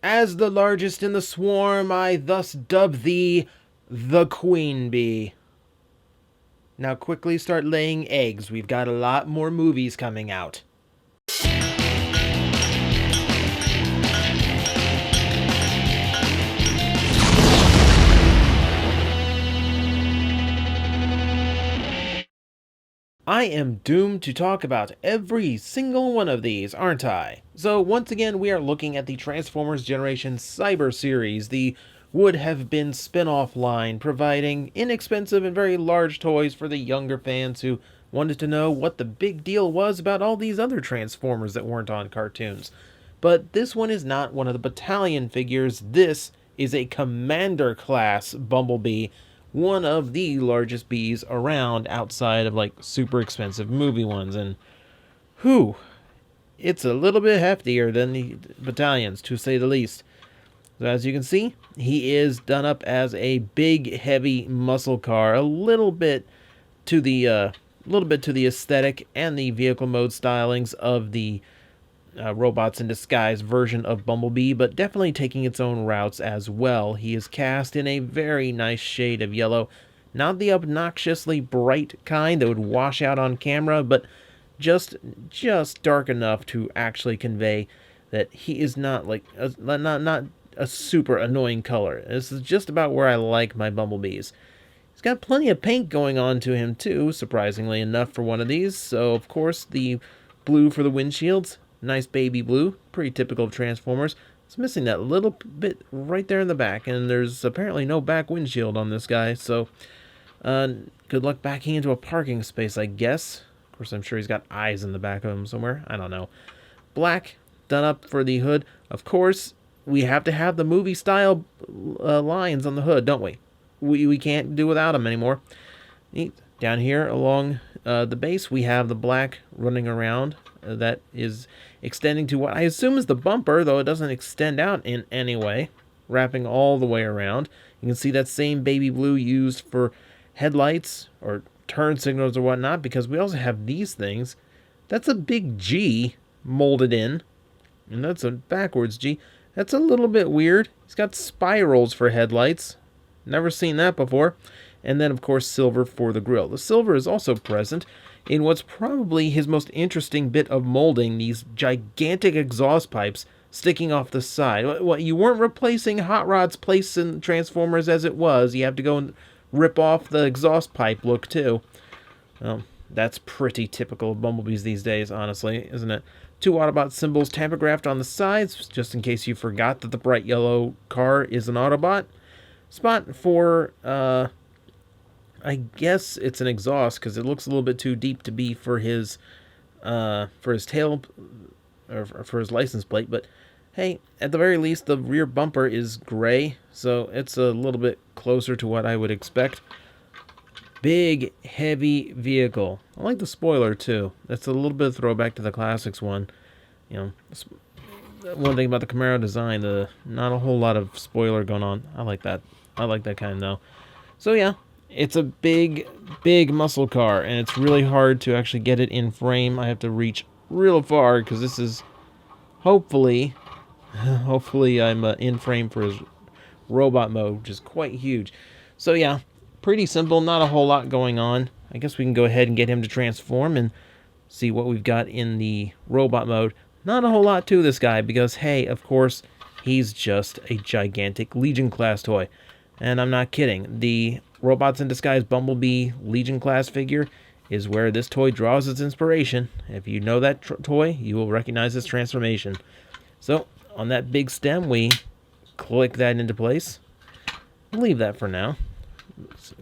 As the largest in the swarm, I thus dub thee the Queen Bee. Now quickly start laying eggs. We've got a lot more movies coming out. I am doomed to talk about every single one of these, aren't I? So once again, we are looking at the Transformers Generation Cyber series, the would-have-been spin-off line, providing inexpensive and very large toys for the younger fans who wanted to know what the big deal was about all these other Transformers that weren't on cartoons. But this one is not one of the battalion figures. This is a Commander-class Bumblebee, one of the largest bees around outside of like super expensive movie ones. And whew, it's a little bit heftier than the battalions, to say the least. So as you can see, he is done up as a big, heavy muscle car, a little bit to the aesthetic and the vehicle mode stylings of the robots in disguise version of Bumblebee, but definitely taking its own routes as well. He is cast in a very nice shade of yellow, not the obnoxiously bright kind that would wash out on camera, but just dark enough to actually convey that he is not like not a super annoying color. This is just about where I like my Bumblebees. He's got plenty of paint going on to him too, surprisingly enough for one of these. So of course the blue for the windshields. Nice baby blue, pretty typical of Transformers. It's missing that little bit right there in the back, and there's apparently no back windshield on this guy, so good luck backing into a parking space, I guess. Of course, I'm sure he's got eyes in the back of him somewhere. I don't know. Black, done up for the hood. Of course, we have to have the movie-style lines on the hood, don't we? We can't do without them anymore. Down here along the base, we have the black running around. That is extending to what I assume is the bumper, though it doesn't extend out in any way, wrapping all the way around. You can see that same baby blue used for headlights or turn signals or whatnot, because we also have these things. That's a big G molded in, and that's a backwards G. That's a little bit weird. He's got spirals for headlights. Never seen that before. And then, of course, silver for the grille. The silver is also present in what's probably his most interesting bit of molding, these gigantic exhaust pipes sticking off the side. What, you weren't replacing Hot Rod's place in Transformers as it was. You have to go and rip off the exhaust pipe look, too. That's pretty typical of Bumblebees these days, honestly, isn't it? 2 Autobot symbols tampographed on the sides, just in case you forgot that the bright yellow car is an Autobot. Spot for, I guess it's an exhaust, because it looks a little bit too deep to be for his tail, or for his license plate, but hey, at the very least, the rear bumper is gray, so it's a little bit closer to what I would expect. Big, heavy vehicle. I like the spoiler, too. That's a little bit of throwback to the Classics one. You know, one thing about the Camaro design, not a whole lot of spoiler going on. I like that. I like that kind, though. So, yeah. It's a big, big muscle car, and it's really hard to actually get it in frame. I have to reach real far, because this is, hopefully I'm in frame for his robot mode, which is quite huge. So yeah, pretty simple, not a whole lot going on. I guess we can go ahead and get him to transform and see what we've got in the robot mode. Not a whole lot to this guy, because hey, of course, he's just a gigantic Legion class toy. And I'm not kidding. The Robots in Disguise Bumblebee Legion class figure is where this toy draws its inspiration. If you know that toy, you will recognize this transformation. So, on that big stem, we click that into place. Leave that for now,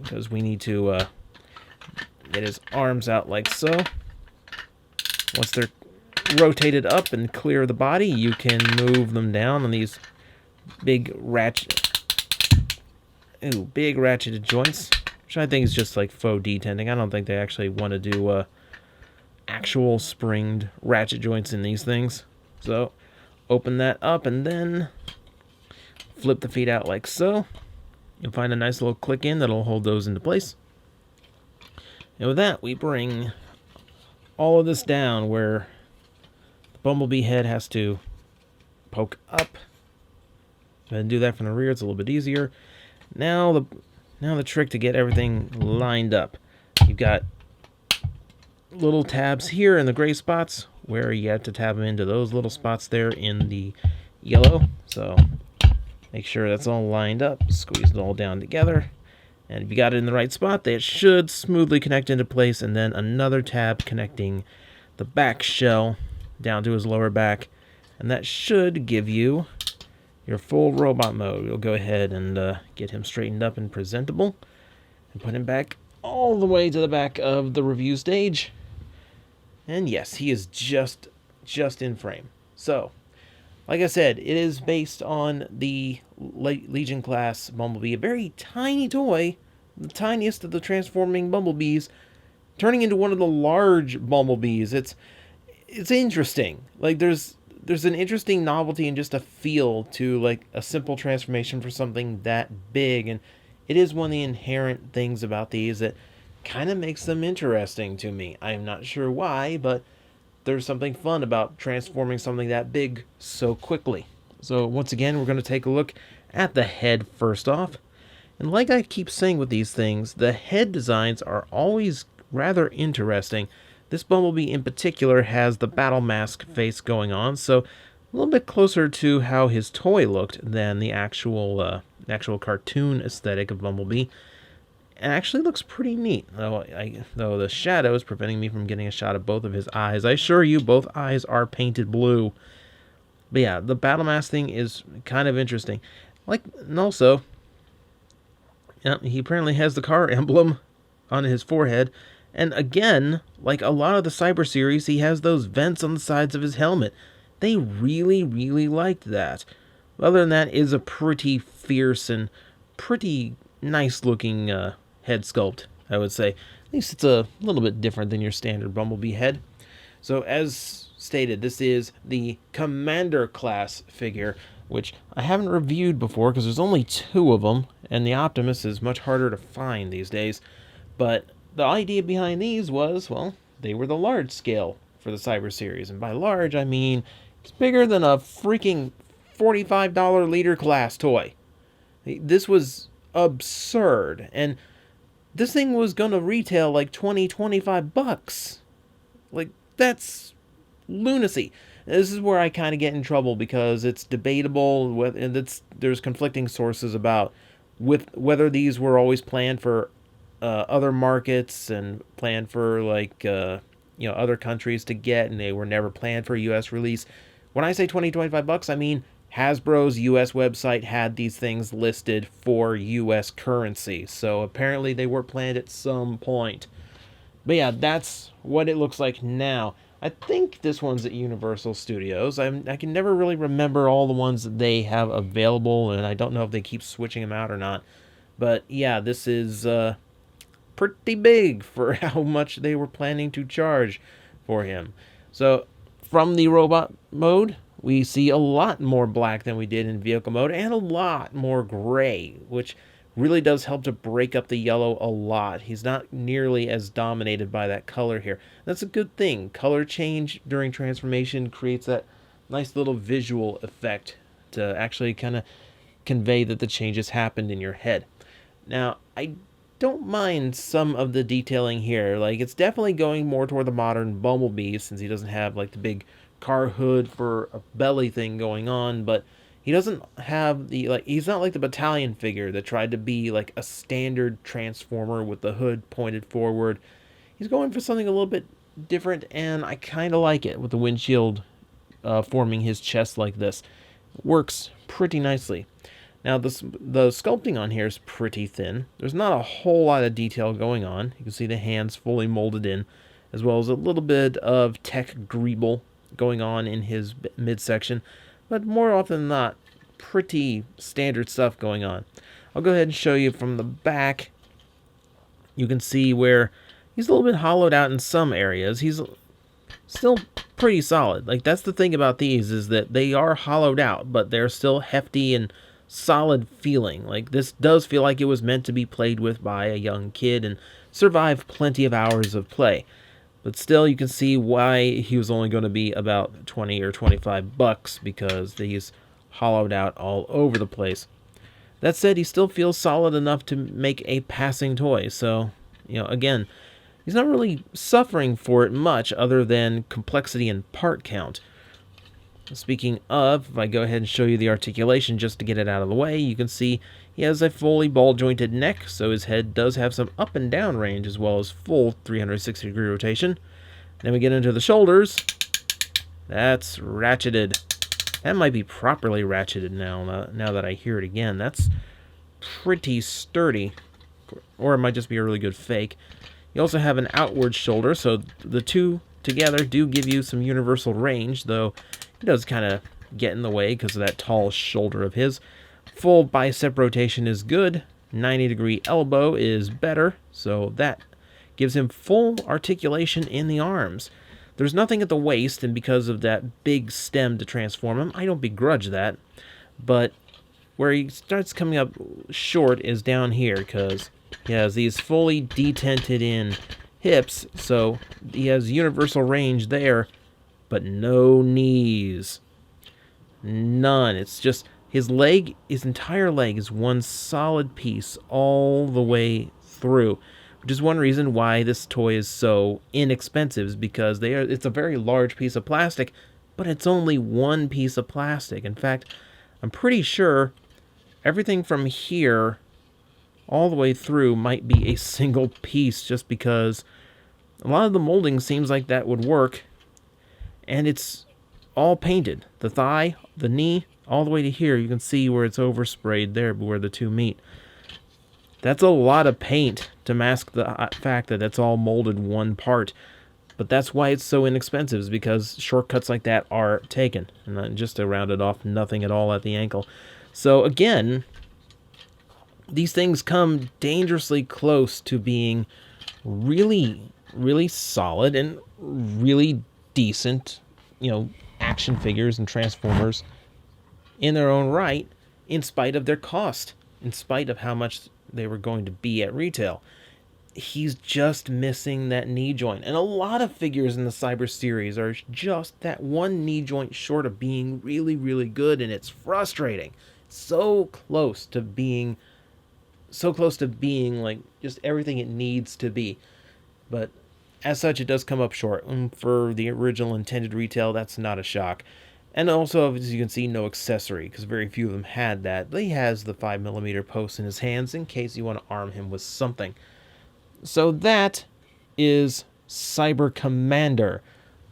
because we need to get his arms out like so. Once they're rotated up and clear the body, you can move them down on these big ratcheted joints, which I think is just like faux detenting. I don't think they actually want to do actual springed ratchet joints in these things. So open that up and then flip the feet out like so. You'll find a nice little click in that'll hold those into place. And with that, we bring all of this down where the Bumblebee head has to poke up Go ahead and do that from the rear. It's a little bit easier. Now the trick to get everything lined up. You've got little tabs here in the gray spots where you have to tab them into those little spots there in the yellow. So make sure that's all lined up. Squeeze it all down together. And if you got it in the right spot, that should smoothly connect into place. And then another tab connecting the back shell down to his lower back. And that should give you your full robot mode. We'll go ahead and get him straightened up and presentable. And put him back all the way to the back of the review stage. And yes, he is just in frame. So, like I said, it is based on the Legion class Bumblebee, a very tiny toy, the tiniest of the transforming Bumblebees, turning into one of the large Bumblebees. It's interesting. Like there's an interesting novelty and just a feel to like a simple transformation for something that big, and it is one of the inherent things about these that kind of makes them interesting to me. I'm not sure why, but there's something fun about transforming something that big so quickly. So once again, we're going to take a look at the head first off. And like I keep saying with these things, the head designs are always rather interesting. This Bumblebee in particular has the battle mask face going on, so a little bit closer to how his toy looked than the actual cartoon aesthetic of Bumblebee. It actually looks pretty neat, though the shadow is preventing me from getting a shot of both of his eyes. I assure you, both eyes are painted blue. But yeah, the battle mask thing is kind of interesting. And also, yeah, he apparently has the car emblem on his forehead. And again, like a lot of the Cyber series, he has those vents on the sides of his helmet. They really, really liked that. Other than that, it is a pretty fierce and pretty nice looking head sculpt, I would say. At least it's a little bit different than your standard Bumblebee head. So as stated, this is the Commander class figure, which I haven't reviewed before because there's only 2 of them, and the Optimus is much harder to find these days. But the idea behind these was, well, they were the large scale for the Cyber series, and by large I mean it's bigger than a freaking $45 leader class toy. This was absurd, and this thing was gonna retail like $20-25. Like, that's lunacy. This is where I kind of get in trouble because it's debatable, and there's conflicting sources about whether these were always planned for other markets and planned for like other countries to get, and they were never planned for a U.S. release. When I say $20-25, I mean Hasbro's U.S. website had these things listed for U.S. currency, so apparently they were planned at some point. But yeah, that's what it looks like now. I think this one's at Universal Studios. I can never really remember all the ones that they have available, and I don't know if they keep switching them out or not. But yeah, this is pretty big for how much they were planning to charge for him. So from the robot mode, we see a lot more black than we did in vehicle mode, and a lot more gray, which really does help to break up the yellow a lot. He's not nearly as dominated by that color here. That's a good thing. Color change during transformation creates that nice little visual effect to actually kind of convey that the changes happened in your head. Now, I don't mind some of the detailing here. Like, it's definitely going more toward the modern Bumblebee, since he doesn't have like the big car hood for a belly thing going on, but he doesn't have he's not like the Battalion figure that tried to be like a standard Transformer with the hood pointed forward. He's going for something a little bit different, and I kind of like it with the windshield forming his chest like this. Works pretty nicely. Now, the sculpting on here is pretty thin. There's not a whole lot of detail going on. You can see the hands fully molded in, as well as a little bit of tech greeble going on in his midsection, but more often than not, pretty standard stuff going on. I'll go ahead and show you from the back. You can see where he's a little bit hollowed out in some areas. He's still pretty solid. Like, that's the thing about these, is that they are hollowed out, but they're still hefty and solid feeling. Like, this does feel like it was meant to be played with by a young kid and survive plenty of hours of play. But still, you can see why he was only going to be about $20 or $25, because these hollowed out all over the place. That said, he still feels solid enough to make a passing toy, so, again, he's not really suffering for it much other than complexity and part count. Speaking of, if I go ahead and show you the articulation just to get it out of the way, you can see he has a fully ball-jointed neck, so his head does have some up and down range as well as full 360-degree rotation. Then we get into the shoulders. That's ratcheted. That might be properly ratcheted now that I hear it again. That's pretty sturdy. Or it might just be a really good fake. You also have an outward shoulder, so the two together do give you some universal range, though it does kind of get in the way because of that tall shoulder of his. Full bicep rotation is good. 90-degree elbow is better, so that gives him full articulation in the arms. There's nothing at the waist, and because of that big stem to transform him, I don't begrudge that. But where he starts coming up short is down here, because he has these fully detented in hips, so he has universal range there, but no knees. None. It's just his leg, his entire leg is one solid piece all the way through. Which is one reason why this toy is so inexpensive, is because it's a very large piece of plastic, but it's only one piece of plastic. In fact, I'm pretty sure everything from here all the way through might be a single piece, just because a lot of the molding seems like that would work, and it's all painted. The thigh, the knee, all the way to here, you can see where it's oversprayed there, where the two meet. That's a lot of paint to mask the fact that it's all molded one part. But that's why it's so inexpensive, is because shortcuts like that are taken. And then just to round it off, nothing at all at the ankle. So again, these things come dangerously close to being really, really solid and really decent, action figures and Transformers in their own right, in spite of their cost, in spite of how much they were going to be at retail. He's just missing that knee joint. And a lot of figures in the Cyber series are just that one knee joint short of being really, really good, and it's frustrating. So close to being like just everything it needs to be. But as such, it does come up short. And for the original intended retail, that's not a shock. And also, as you can see, no accessory, because very few of them had that. But he has the 5mm post in his hands in case you want to arm him with something. So that is Cyber Commander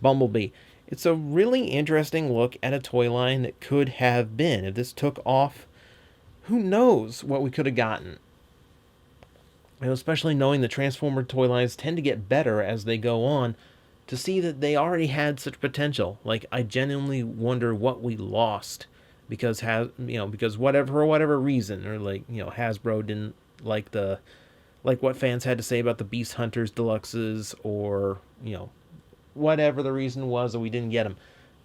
Bumblebee. It's a really interesting look at a toy line that could have been. If this took off, who knows what we could have gotten. Especially knowing the Transformer toy lines tend to get better as they go on, to see that they already had such potential. Like, I genuinely wonder what we lost because for whatever reason, or Hasbro didn't like what fans had to say about the Beast Hunters Deluxes, or whatever the reason was that we didn't get them.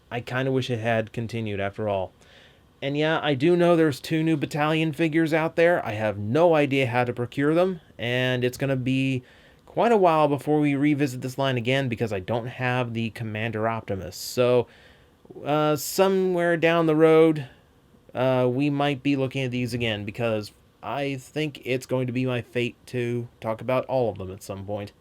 I kind of wish it had continued after all. And yeah, I do know there's 2 new Battalion figures out there. I have no idea how to procure them, and it's going to be quite a while before we revisit this line again, because I don't have the Commander Optimus. So, somewhere down the road, we might be looking at these again, because I think it's going to be my fate to talk about all of them at some point.